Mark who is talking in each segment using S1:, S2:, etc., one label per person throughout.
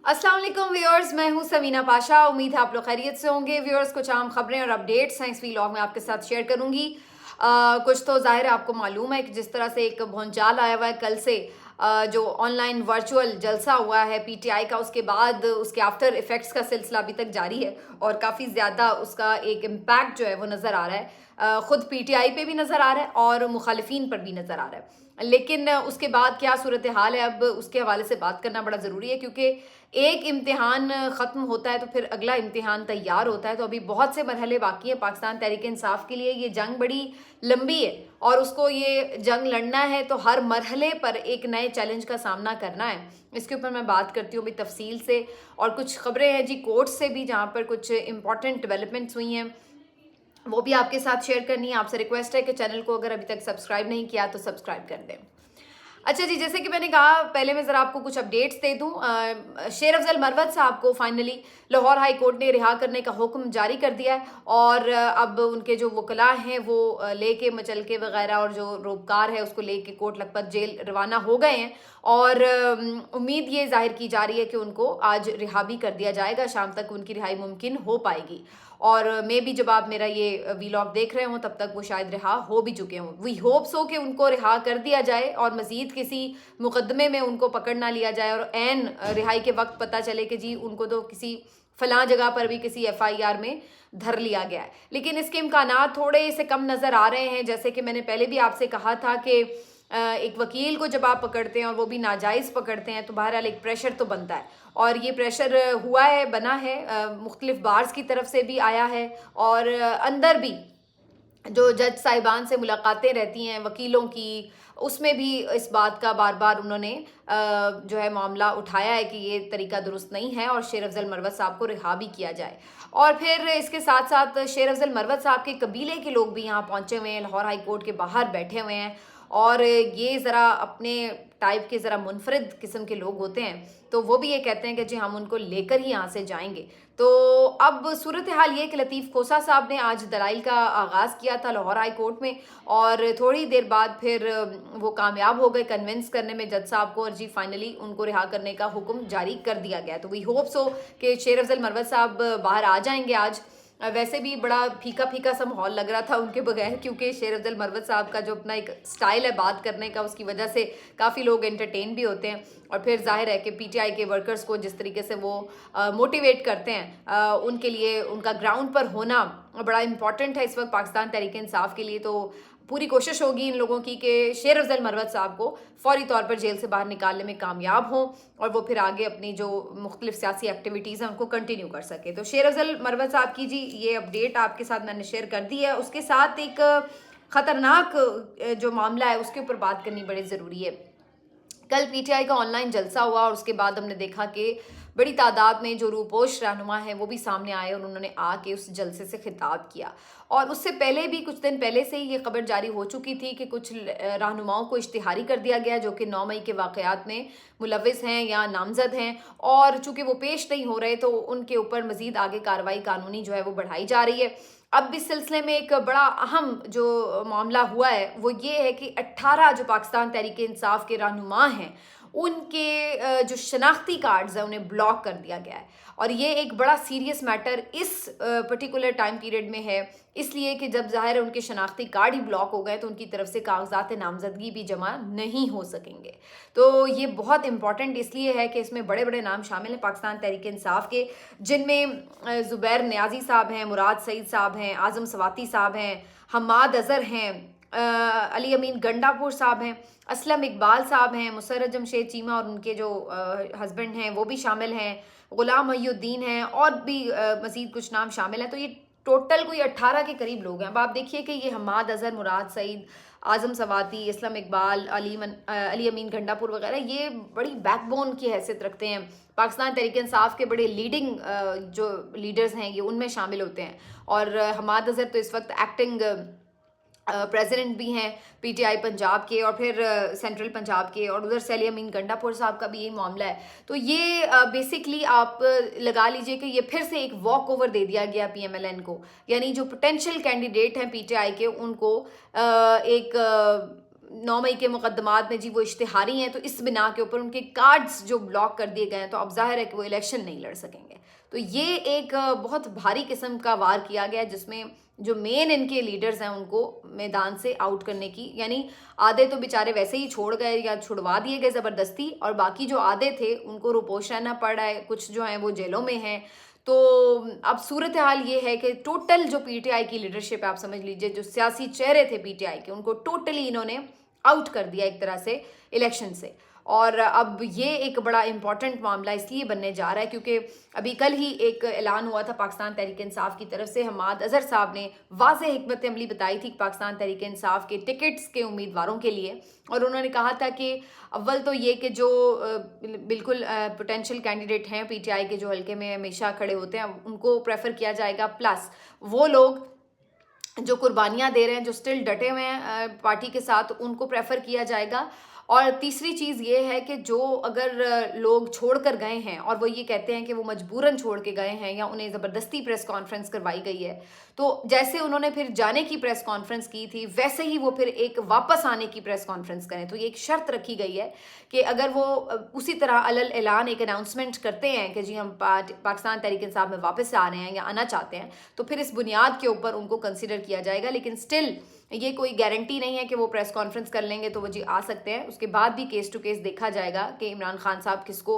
S1: अस्सलाम वालेकुम व्यूअर्स, मैं हूं समीना पाशा। उम्मीद है आप लोग खैरियत से होंगे। व्यूअर्स, कुछ आम खबरें और अपडेट्स हैं इस व्लॉग में आपके साथ शेयर करूंगी। कुछ तो जाहिर है आपको मालूम है कि जिस तरह से एक भौंचाल आया हुआ है कल से, जो ऑनलाइन वर्चुअल जलसा हुआ है पीटीआई का, उसके बाद उसके आफ्टर इफेक्ट्स का सिलसिला अभी तक जारी है और काफ़ी ज़्यादा उसका एक इम्पैक्ट जो है वो नज़र आ रहा है। ख़ुद पीटीआई पे भी नज़र आ रहा है और मुखालिफिन पर भी नज़र आ रहा है। लेकिन उसके बाद क्या सूरत हाल है, अब उसके हवाले से बात करना बड़ा ज़रूरी है, क्योंकि एक इम्तिहान ख़त्म होता है तो फिर अगला इम्तिहान तैयार होता है। तो अभी बहुत से मरहले बाकी हैं पाकिस्तान तहरीक इंसाफ के लिए। ये जंग बड़ी लंबी है और उसको ये जंग लड़ना है तो हर मरहले पर एक नए चैलेंज का सामना करना है। इसके ऊपर मैं बात करती हूँ अभी तफसील से, और कुछ खबरें हैं जी कोर्ट से भी जहाँ पर कुछ इंपॉर्टेंट डेवलपमेंट्स हुई हैं, वो भी आपके साथ शेयर करनी है। आपसे रिक्वेस्ट है कि चैनल को अगर अभी तक सब्सक्राइब नहीं किया तो सब्सक्राइब कर दें। अच्छा जी, जैसे कि मैंने कहा, पहले मैं ज़रा आपको कुछ अपडेट्स दे दूं। शेर अफजल मरवत साहब को फाइनली लाहौर हाई कोर्ट ने रिहा करने का हुक्म जारी कर दिया है और अब उनके जो वकला हैं वो लेके मचलके वगैरह और जो रोबकार है उसको लेके कोट लखपत जेल रवाना हो गए हैं। और उम्मीद ये जाहिर की जा रही है कि उनको आज रिहा भी कर दिया जाएगा, शाम तक उनकी रिहाई मुमकिन हो पाएगी। और मे भी जब आप मेरा ये व्लॉग देख रहे हों तब तक वो शायद रिहा हो भी चुके हों। वी होप सो कि उनको रिहा कर दिया जाए और मज़ीद किसी मुकदमे में उनको पकड़ ना लिया जाए और एन रिहाई के वक्त पता चले कि जी उनको तो किसी फलां जगह पर भी किसी FIR में धर लिया गया है। लेकिन इसके इम्कानात थोड़े से कम नज़र आ रहे हैं। जैसे कि मैंने पहले भी आपसे कहा था कि एक वकील को जब आप पकड़ते हैं और वो भी नाजायज़ पकड़ते हैं तो बहरहाल एक प्रेशर तो बनता है, और ये प्रेशर हुआ है, बना है, मुख्तलिफ बार्स की तरफ से भी आया है और अंदर भी जो जज साहिबान से मुलाकातें रहती हैं वकीलों की, उसमें भी इस बात का बार बार उन्होंने जो है मामला उठाया है कि ये तरीका दुरुस्त नहीं है और शेर अफजल मरवत साहब को रिहा भी किया जाए। और फिर इसके साथ साथ शेर अफजल मरवत साहब के कबीले के लोग भी यहाँ पहुँचे हुए हैं, लाहौर हाई कोर्ट के बाहर बैठे हुए हैं। और ये ज़रा अपने टाइप के ज़रा मुनफरिद किस्म के लोग होते हैं, तो वो भी ये कहते हैं कि जी हम उनको लेकर ही यहाँ से जाएंगे। तो अब सूरत हाल ये कि लतीफ़ खोसा साहब ने आज दलाइल का आगाज़ किया था लाहौर हाई कोर्ट में, और थोड़ी देर बाद फिर वो कामयाब हो गए कन्विंस करने में जज साहब को, और जी फाइनली उनको रिहा करने का हुक्म जारी कर दिया गया। तो वी होप सो कि शेर अफजल मरवत साहब बाहर आ जाएंगे आज। वैसे भी बड़ा फीका फीका सा माहौल लग रहा था उनके बगैर, क्योंकि शेर अफजल मरवत साहब का जो अपना एक स्टाइल है बात करने का, उसकी वजह से काफ़ी लोग एंटरटेन भी होते हैं। और फिर जाहिर है कि पीटीआई के वर्कर्स को जिस तरीके से वो मोटिवेट करते हैं, उनके लिए उनका ग्राउंड पर होना बड़ा इंपॉर्टेंट है इस वक्त पाकिस्तान तहरीक इंसाफ के लिए। तो पूरी कोशिश होगी इन लोगों की कि शेर अफजल मरवत साहब को फौरी तौर पर जेल से बाहर निकालने में कामयाब हों और वो फिर आगे अपनी जो मुख्तलिफ सियासी एक्टिविटीज़ हैं उनको कंटिन्यू कर सके। तो शेर अफजल मरवत साहब की जी ये अपडेट आपके साथ मैंने शेयर कर दी है। उसके साथ एक ख़तरनाक जो मामला है उसके ऊपर बात करनी बड़ी ज़रूरी है। कल पीटीआई का ऑनलाइन जलसा हुआ और उसके बाद हमने देखा कि बड़ी तादाद में जो रूपोश रहनुमा हैं वो भी सामने आए और उन्होंने आके उस जलसे से खिताब किया। और उससे पहले भी कुछ दिन पहले से ही ये खबर जारी हो चुकी थी कि कुछ रहनुमाओं को इश्तिहारी कर दिया गया जो कि 9 मई के वाक़यात में मुलविस हैं या नामजद हैं, और चूँकि वो पेश नहीं हो रहे तो उनके ऊपर मज़ीद आगे कार्रवाई कानूनी जो है वो बढ़ाई जा रही है। अब इस सिलसिले में एक बड़ा अहम जो मामला हुआ है वो ये है कि 18 जो पाकिस्तान तहरीक इंसाफ के रहनुमा हैं उनके जो शनाख्ती कार्ड्स हैं उन्हें ब्लॉक कर दिया गया है। और ये एक बड़ा सीरियस मैटर इस पर्टिकुलर टाइम पीरियड में है, इसलिए कि जब ज़ाहिर है उनके शनाख्ती कार्ड ही ब्लॉक हो गए तो उनकी तरफ से कागजात नामजदगी भी जमा नहीं हो सकेंगे। तो ये बहुत इंपॉर्टेंट इसलिए है कि इसमें बड़े बड़े नाम शामिल हैं पाकिस्तान तहरीक इंसाफ के, जिनमें ज़ुबैर नियाज़ी साहब हैं, मुराद सईद साहब हैं, आज़म सवाती साहब हैं, हम्माद अज़हर हैं, अली अमीन गंडापुर साहब हैं, असलम इकबाल साहब हैं, मुसर्रत जमशेद चीमा और उनके जो हस्बैंड हैं वो भी शामिल हैं, ग़ुलाम महीउद्दीन हैं, और भी मज़ीद कुछ नाम शामिल हैं। तो ये टोटल कोई 18 के करीब लोग हैं। अब आप देखिए कि ये हम्माद अज़हर, मुराद सईद, आज़म सवाती, असलम इकबाल, अली अमीन गंडापुर वगैरह ये बड़ी बैकबोन की हैसियत रखते हैं पाकिस्तान तहरीक इंसाफ के, बड़े लीडिंग जो लीडर्स हैं ये उनमें शामिल होते हैं। और हम्माद अज़हर तो इस वक्त एक्टिंग प्रेसिडेंट भी हैं पीटीआई पंजाब के और फिर सेंट्रल पंजाब के, और उधर से अली अमीन गंडापुर साहब का भी यही मामला है। तो ये बेसिकली आप लगा लीजिए कि ये फिर से एक वॉक ओवर दे दिया गया PMLN को, यानी जो पोटेंशियल कैंडिडेट हैं पीटीआई के उनको एक 9 मई के मुकदमात में जी वो इश्तिहारी हैं, तो इस बिना के ऊपर उनके कार्ड्स जो ब्लॉक कर दिए गए हैं, तो अब जाहिर है कि वो इलेक्शन नहीं लड़ सकेंगे। तो ये एक बहुत भारी किस्म का वार किया गया, जिसमें जो मेन इनके लीडर्स हैं उनको मैदान से आउट करने की, यानी आधे तो बेचारे वैसे ही छोड़ गए या छुड़वा दिए गए ज़बरदस्ती, और बाकी जो आधे थे उनको रुपोश रहना पड़ रहा है, कुछ जो हैं वो जेलों में हैं। तो अब सूरत हाल ये है कि टोटल जो पीटीआई की लीडरशिप है, आप समझ लीजिए जो सियासी चेहरे थे पीटीआई के, उनको टोटली इन्होंने आउट कर दिया एक तरह से इलेक्शन से। और अब ये एक बड़ा इंपॉर्टेंट मामला इसलिए बनने जा रहा है क्योंकि अभी कल ही एक ऐलान हुआ था पाकिस्तान तहरीक इंसाफ की तरफ से। हमाद अजहर साहब ने वाज़ेह हिकमत अमली बताई थी पाकिस्तान तहरीक इंसाफ के टिकट्स के उम्मीदवारों के लिए, और उन्होंने कहा था कि अव्वल तो ये कि जो बिल्कुल पोटेंशियल कैंडिडेट हैं पीटीआई के, जो हल्के में हमेशा खड़े होते हैं, उनको प्रेफर किया जाएगा, प्लस वो लोग जो कुर्बानियाँ दे रहे हैं, जो स्टिल डटे हुए हैं पार्टी के साथ, उनको प्रेफर किया जाएगा। और तीसरी चीज़ ये है कि जो अगर लोग छोड़ कर गए हैं और वो ये कहते हैं कि वो मजबूरन छोड़ के गए हैं या उन्हें ज़बरदस्ती प्रेस कॉन्फ्रेंस करवाई गई है, तो जैसे उन्होंने फिर जाने की प्रेस कॉन्फ्रेंस की थी वैसे ही वो फिर एक वापस आने की प्रेस कॉन्फ्रेंस करें। तो ये एक शर्त रखी गई है कि अगर वो उसी तरह अलल ऐलान एक अनाउंसमेंट करते हैं कि जी हम पाकिस्तान तहरीक इंसाफ में वापस आ रहे हैं या आना चाहते हैं, तो फिर इस बुनियाद के ऊपर उनको कंसिडर किया जाएगा। लेकिन स्टिल ये कोई गारंटी नहीं है कि वो प्रेस कॉन्फ्रेंस कर लेंगे तो वो जी आ सकते हैं। उसके बाद भी केस टू केस देखा जाएगा कि इमरान खान साहब किसको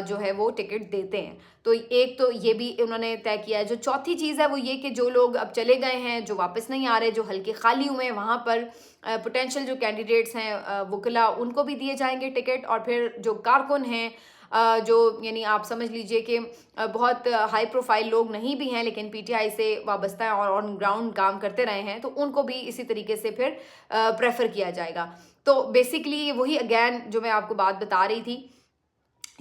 S1: जो है वो टिकट देते हैं। तो एक तो ये भी उन्होंने तय किया है। जो चौथी चीज़ है वो ये कि जो लोग अब चले गए हैं, जो वापस नहीं आ रहे, जो हल्के खाली हुए हैं, वहाँ पर पोटेंशियल जो कैंडिडेट्स हैं वकला, उनको भी दिए जाएंगे टिकट। और फिर जो कारकुन हैं जो यानी आप समझ लीजिए कि बहुत हाई प्रोफाइल लोग नहीं भी हैं लेकिन पीटीआई से वाबस्ता हैं और ऑन ग्राउंड काम करते रहे हैं, तो उनको भी इसी तरीके से फिर प्रेफर किया जाएगा। तो बेसिकली वही अगैन जो मैं आपको बात बता रही थी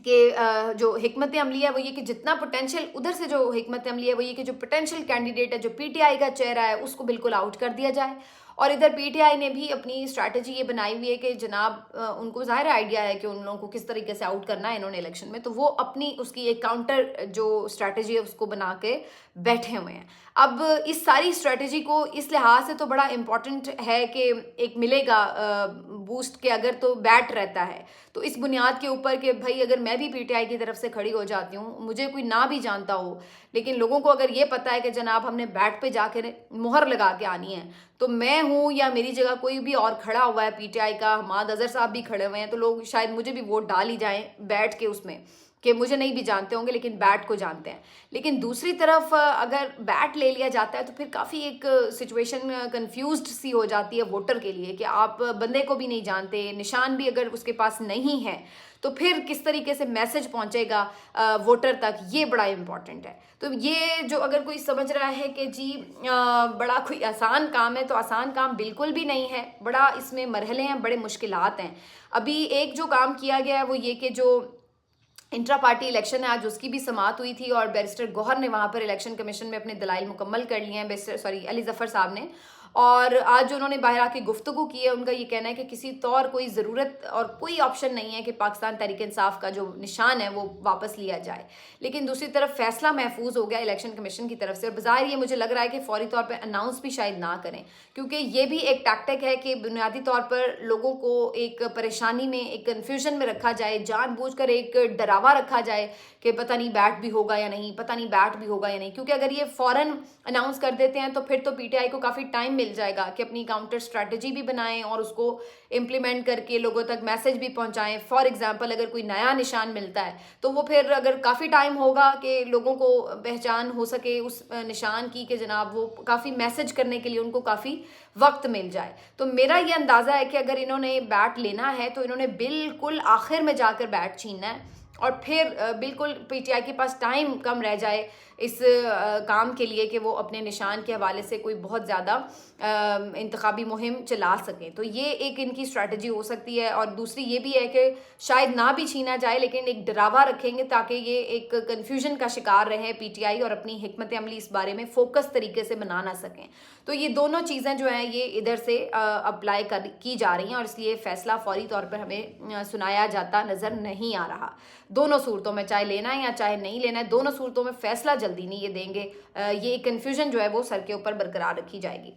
S1: कि जो हिकमत अमली है वो ये कि जितना पोटेंशियल, उधर से जो हिकमत अमली है वो ये कि जो पोटेंशियल कैंडिडेट है, जो पीटीआई का चेहरा है, उसको बिल्कुल आउट कर दिया जाए। और इधर पीटीआई ने भी अपनी स्ट्रैटेजी ये बनाई हुई है कि जनाब उनको ज़ाहिर आइडिया है कि उन लोगों को किस तरीके से आउट करना है इन्होंने इलेक्शन में, तो वो अपनी उसकी एक काउंटर जो स्ट्रैटेजी है उसको बना के बैठे हुए हैं। अब इस सारी स्ट्रैटेजी को इस लिहाज से तो बड़ा इम्पॉर्टेंट है कि एक मिलेगा बूस्ट के अगर तो बैट रहता है, तो इस बुनियाद के ऊपर कि भाई अगर मैं भी पीटीआई की तरफ से खड़ी हो जाती हूँ, मुझे कोई ना भी जानता हो, लेकिन लोगों को अगर ये पता है कि जनाब हमने बैट पे जाकर मुहर लगा के आनी है, तो मैं हूँ या मेरी जगह कोई भी और खड़ा हुआ है पीटीआई का, हमाद अजहर साहब भी खड़े हुए हैं, तो लोग शायद मुझे भी वोट डाल ही जाएं बैठ के उसमें, कि मुझे नहीं भी जानते होंगे लेकिन बैट को जानते हैं। लेकिन दूसरी तरफ अगर बैट ले लिया जाता है तो फिर काफ़ी एक सिचुएशन कंफ्यूज्ड सी हो जाती है वोटर के लिए कि आप बंदे को भी नहीं जानते, निशान भी अगर उसके पास नहीं है, तो फिर किस तरीके से मैसेज पहुंचेगा वोटर तक, ये बड़ा इम्पॉर्टेंट है। तो ये जो अगर कोई समझ रहा है कि जी बड़ा कोई आसान काम है, तो आसान काम बिल्कुल भी नहीं है, बड़ा इसमें मरहले हैं, बड़े मुश्किलात हैं। अभी एक जो काम किया गया है वो ये कि जो इंट्रा पार्टी इलेक्शन है, आज उसकी भी समाअत हुई थी और बैरिस्टर गौहर ने वहाँ पर इलेक्शन कमीशन में अपने दलाइल मुकम्मल कर लिए हैं, अली जफ़र साहब ने। और आज जो उन्होंने बाहर आके गुफ्तगू की है, उनका ये कहना है कि किसी तौर कोई ज़रूरत और कोई ऑप्शन नहीं है कि पाकिस्तान तहरीक इंसाफ का जो निशान है वो वापस लिया जाए। लेकिन दूसरी तरफ फैसला महफूज हो गया इलेक्शन कमीशन की तरफ से, और बज़ाहिर ये मुझे लग रहा है कि फौरी तौर पर अनाउंस भी शायद ना करें, क्योंकि ये भी एक टैक्टिक है कि बुनियादी तौर पर लोगों को एक परेशानी में, एक कन्फ्यूजन में रखा जाए, जानबूझकर एक डरावा रखा जाए कि पता नहीं बैट भी होगा या नहीं, पता नहीं बैट भी होगा या नहीं। क्योंकि अगर ये फ़ौरन अनाउंस कर देते हैं तो फिर तो पीटीआई को काफ़ी टाइम मिल जाएगा कि अपनी काउंटर स्ट्रैटेजी भी बनाएं और उसको इम्प्लीमेंट करके लोगों तक मैसेज भी पहुंचाएं। फॉर एग्जांपल अगर कोई नया निशान मिलता है तो वो फिर अगर काफ़ी टाइम होगा कि लोगों को पहचान हो सके उस निशान की, कि जनाब वो काफ़ी मैसेज करने के लिए उनको काफ़ी वक्त मिल जाए। तो मेरा ये अंदाज़ा है कि अगर इन्होंने बैट लेना है तो इन्होंने बिल्कुल आखिर में जाकर बैट छीनना है, और फिर बिल्कुल पीटीआई के पास टाइम कम रह जाए इस काम के लिए कि वो अपने निशान के हवाले से कोई बहुत ज़्यादा इंतखाबी मुहिम चला सकें। तो ये एक इनकी स्ट्रैटेजी हो सकती है। और दूसरी ये भी है कि शायद ना भी छीना जाए लेकिन एक डरावा रखेंगे ताकि ये एक कन्फ्यूजन का शिकार रहे पीटीआई और अपनी हिकमत अमली इस बारे में फोकस तरीके से बना ना सकें। तो ये दोनों चीज़ें जो हैं ये इधर से अप्लाई की जा रही हैं, और इसलिए फ़ैसला फौरी तौर पर हमें सुनाया जाता नज़र नहीं आ रहा। दोनों सूरतों में, चाहे लेना है या चाहे नहीं लेना है, दोनों सूरतों में फ़ैसला जल्दी नहीं ये देंगे। ये कन्फ्यूजन जो है वो सर के ऊपर बरकरार रखी जाएगी।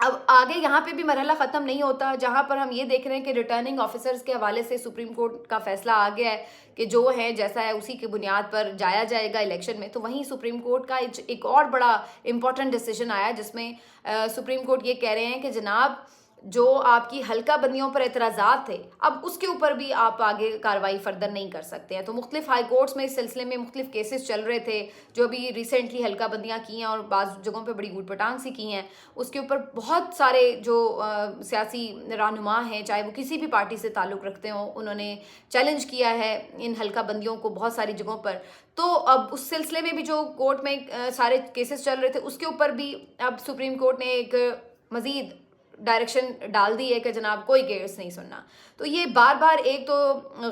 S1: अब आगे यहाँ पे भी मरहला ख़त्म नहीं होता, जहाँ पर हम ये देख रहे हैं कि रिटर्निंग ऑफिसर्स के हवाले से सुप्रीम कोर्ट का फैसला आ गया है कि जो है जैसा है उसी की बुनियाद पर जाया जाएगा इलेक्शन में। तो वहीं सुप्रीम कोर्ट का एक और बड़ा इंपॉर्टेंट डिसीजन आया जिसमें सुप्रीम कोर्ट ये कह रहे हैं कि जनाब जो आपकी हल्का बंदियों पर एतराज़ात थे, अब उसके ऊपर भी आप आगे कार्रवाई फर्दर नहीं कर सकते हैं। तो मुख्तलिफ हाई कोर्ट्स में इस सिलसिले में मुख्तलिफ केसेस चल रहे थे जो अभी रिसेंटली हल्का बंदियाँ की हैं और बाज़ जगहों पे बड़ी ऊट पटांग सी की हैं। उसके ऊपर बहुत सारे जो सियासी रहनुमा हैं, चाहे वो किसी भी पार्टी से ताल्लुक़ रखते हों, उन्होंने चैलेंज किया है इन हल्का बंदियों को बहुत सारी जगहों पर। तो अब उस सिलसिले में भी जो कोर्ट में सारे केसेस चल रहे थे उसके ऊपर भी अब सुप्रीम कोर्ट ने एक मज़ीद डायरेक्शन डाल दी है कि जनाब कोई केस नहीं सुनना। तो ये बार बार एक तो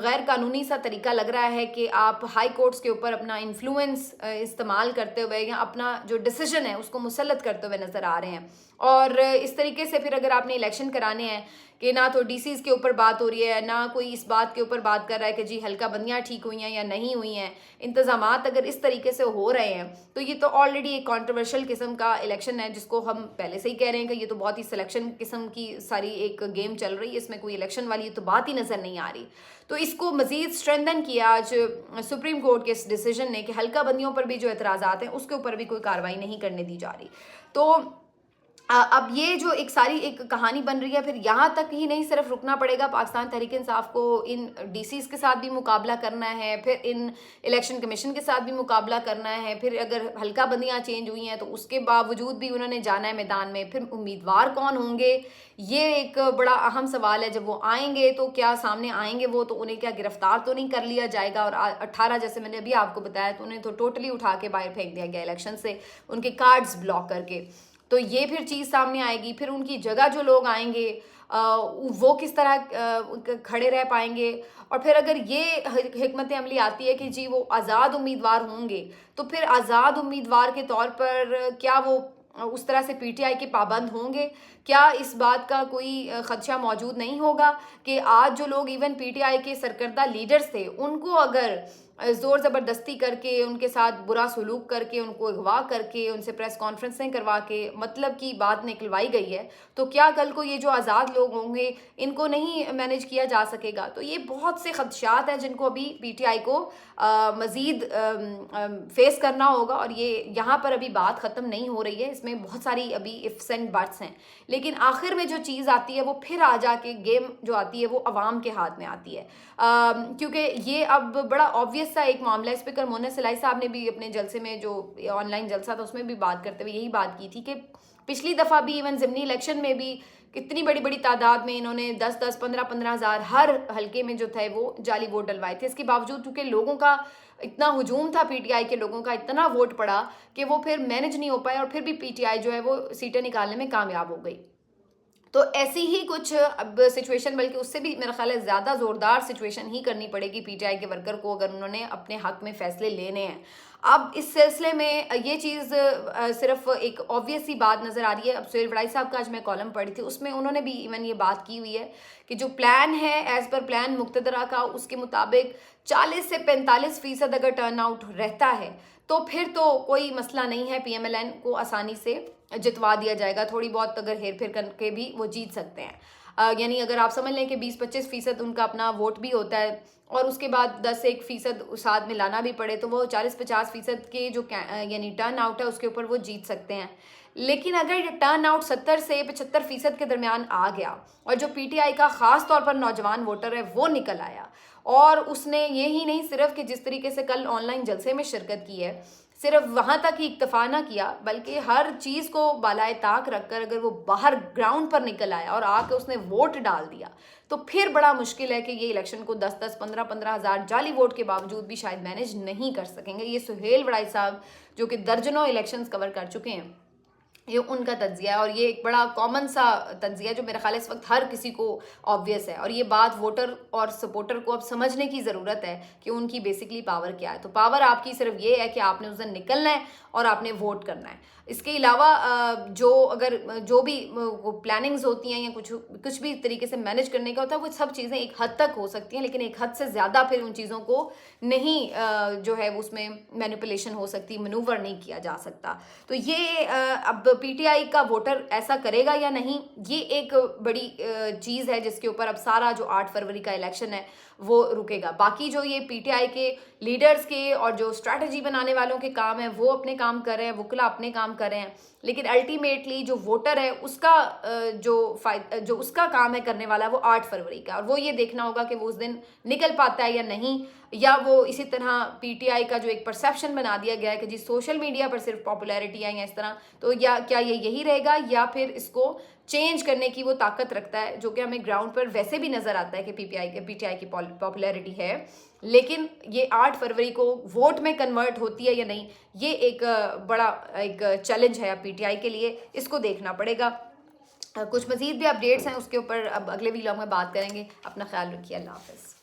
S1: गैर कानूनी सा तरीका लग रहा है कि आप हाई कोर्ट्स के ऊपर अपना इन्फ्लुएंस इस्तेमाल करते हुए या अपना जो डिसीजन है उसको मुसल्लत करते हुए नज़र आ रहे हैं। और इस तरीके से फिर अगर आपने इलेक्शन कराने हैं कि ना तो डीसीज़ के ऊपर बात हो रही है, ना कोई इस बात के ऊपर बात कर रहा है कि जी हल्का बंदियाँ ठीक हुई हैं या नहीं हुई हैं, इंतज़ामात अगर इस तरीके से हो रहे हैं तो ये तो ऑलरेडी एक कॉन्ट्रोवर्शियल किस्म का इलेक्शन है जिसको हम पहले से ही कह रहे हैं कि ये तो बहुत ही सिलेक्शन किस्म की सारी एक गेम चल रही है, इसमें कोई इलेक्शन वाली तो बात ही नज़र नहीं आ रही। तो इसको मज़ीद स्ट्रेंथन किया आज सुप्रीम कोर्ट के इस डिसीजन ने कि हल्का बंदियों पर भी जो एतराज़ात हैं उसके ऊपर भी कोई कार्रवाई नहीं करने दी जा रही। तो अब ये जो एक सारी एक कहानी बन रही है, फिर यहाँ तक ही नहीं सिर्फ रुकना पड़ेगा पाकिस्तान तहरीक इंसाफ को, इन डीसीज़ के साथ भी मुकाबला करना है, फिर इन इलेक्शन कमीशन के साथ भी मुकाबला करना है, फिर अगर हल्का बंदियाँ चेंज हुई हैं तो उसके बावजूद भी उन्होंने जाना है मैदान में। फिर उम्मीदवार कौन होंगे, ये एक बड़ा अहम सवाल है। जब वो आएंगे तो क्या सामने आएंगे वो, तो उन्हें क्या गिरफ्तार तो नहीं कर लिया जाएगा? और 18 जैसे मैंने अभी आपको बताया तो उन्हें तो टोटली उठा के बाहर फेंक दिया गया इलेक्शन से, उनके कार्ड्स ब्लॉक करके। तो ये फिर चीज़ सामने आएगी। फिर उनकी जगह जो लोग आएंगे वो किस तरह खड़े रह पाएंगे। और फिर अगर ये हिकमत अमली आती है कि जी वो आज़ाद उम्मीदवार होंगे तो फिर आज़ाद उम्मीदवार के तौर पर क्या वो उस तरह से पीटीआई के पाबंद होंगे? क्या इस बात का कोई खदशा मौजूद नहीं होगा कि आज जो लोग इवन पीटीआई के सरकर्दा लीडर्स थे उनको अगर ज़ोर ज़बरदस्ती करके, उनके साथ बुरा सलूक करके, उनको अगवा करके, उनसे प्रेस कॉन्फ्रेंसें करवा के मतलब की बात निकलवाई गई है, तो क्या कल को ये जो आज़ाद लोग होंगे इनको नहीं मैनेज किया जा सकेगा? तो ये बहुत से खदशात हैं जिनको अभी पीटीआई को मज़ीद फेस करना होगा। और ये यहाँ पर अभी बात ख़त्म नहीं हो रही है, इसमें बहुत सारी अभी इफ्स एंड बट्स हैं। लेकिन आखिर में जो चीज़ आती है वो फिर आ जाके गेम जो आती है वो अवाम के हाथ में आती है। क्योंकि ये अब बड़ा ऑब्वियस सा एक मामला है। स्पीकर मोहन सिलाई साहब ने भी अपने जलसे में, जो ऑनलाइन जलसा था उसमें भी बात करते हुए यही बात की थी कि पिछली दफ़ा भी इवन ज़िमनी इलेक्शन में भी कितनी बड़ी बड़ी तादाद में इन्होंने 10-10, 15-15 हज़ार हर हल्के में जो थे वो जाली वोट डलवाए थे। इसके बावजूद क्योंकि लोगों का इतना हुजूम था, पीटीआई के लोगों का इतना वोट पड़ा कि वो फिर मैनेज नहीं हो पाया और फिर भी पीटीआई जो है वो सीटें निकालने में कामयाब हो गई। तो ऐसी ही कुछ अब सिचुएशन, बल्कि उससे भी मेरा ख्याल है ज़्यादा ज़ोरदार सिचुएशन ही करनी पड़ेगी पीटीआई के वर्कर को अगर उन्होंने अपने हक में फ़ैसले लेने हैं। अब इस सिलसिले में ये चीज़ सिर्फ एक ऑब्वियस सी बात नज़र आ रही है। अब सुहेल वड़ाई साहब का आज मैं कॉलम पढ़ी थी, उसमें उन्होंने भी इवन ये बात की हुई है कि जो प्लान है एज़ पर प्लान मुक्तदरा का, उसके मुताबिक 40 से 45% अगर टर्न आउट रहता है तो फिर तो कोई मसला नहीं है, पीएमएलएन को आसानी से जितवा दिया जाएगा। थोड़ी बहुत अगर हेर फेर करके भी वो जीत सकते हैं। यानी अगर आप समझ लें कि 20-25% उनका अपना वोट भी होता है और उसके बाद 10-1% साथ में लाना भी पड़े तो वो 40-50% के जो यानी टर्न आउट है उसके ऊपर वो जीत सकते हैं। लेकिन अगर टर्न आउट 70 से 75% के दरमियान आ गया और जो पीटीआई का ख़ास तौर पर नौजवान वोटर है वो निकल आया और उसने ये ही नहीं सिर्फ कि जिस तरीके से कल ऑनलाइन जलसे में शिरकत की है सिर्फ वहाँ तक ही इक्तफा ना किया, बल्कि हर चीज़ को बालाए ताक रखकर अगर वो बाहर ग्राउंड पर निकल आया और आके उसने वोट डाल दिया तो फिर बड़ा मुश्किल है कि ये इलेक्शन को 10-10, 15-15 हज़ार जाली वोट के बावजूद भी शायद मैनेज नहीं कर सकेंगे। ये सुहेल वड़ाई साहब जो कि दर्जनों इलेक्शंस कवर कर चुके हैं, ये उनका तज्जिया है और ये एक बड़ा कॉमन सा तज्जिया है जो मेरे ख्याल है इस वक्त हर किसी को ऑब्वियस है। और ये बात वोटर और सपोर्टर को अब समझने की ज़रूरत है कि उनकी बेसिकली पावर क्या है। तो पावर आपकी सिर्फ ये है कि आपने उस दिन निकलना है और आपने वोट करना है। इसके अलावा जो अगर जो भी प्लानिंग्स होती हैं या कुछ भी तरीके से मैनेज करने का होता है वो सब चीज़ें एक हद तक हो सकती हैं, लेकिन एक हद से ज़्यादा फिर उन चीज़ों को नहीं जो है उसमें मैनिपुलेशन हो सकती, मनूवर नहीं किया जा सकता। तो ये अब पीटीआई का वोटर ऐसा करेगा या नहीं, ये एक बड़ी चीज़ है जिसके ऊपर अब सारा जो 8 फरवरी का इलेक्शन है वो रुकेगा। बाकी जो ये पीटीआई के लीडर्स के और जो स्ट्रैटेजी बनाने वालों के काम है वो अपने काम कर रहे हैं, वुकला अपने काम कर रहे हैं, लेकिन अल्टीमेटली जो वोटर है उसका जो उसका काम है करने वाला वो 8 फरवरी का, और वो ये देखना होगा कि वो उस दिन निकल पाता है या नहीं, या वो इसी तरह पीटीआई का जो एक परसेप्शन बना दिया गया है कि जी सोशल मीडिया पर सिर्फ पॉपुलैरिटी आई है इस तरह, तो या क्या ये यही रहेगा या फिर इसको चेंज करने की वो ताकत रखता है, जो कि हमें ग्राउंड पर वैसे भी नजर आता है कि पीटीआई की पॉपुलैरिटी है, लेकिन ये 8 फरवरी को वोट में कन्वर्ट होती है या नहीं, ये एक बड़ा एक चैलेंज है पीटीआई के लिए, इसको देखना पड़ेगा। कुछ मजीद भी अपडेट्स हैं उसके ऊपर अब अगले वीडियो में बात करेंगे। अपना ख्याल रखिए, अल्लाह हाफ़िज़।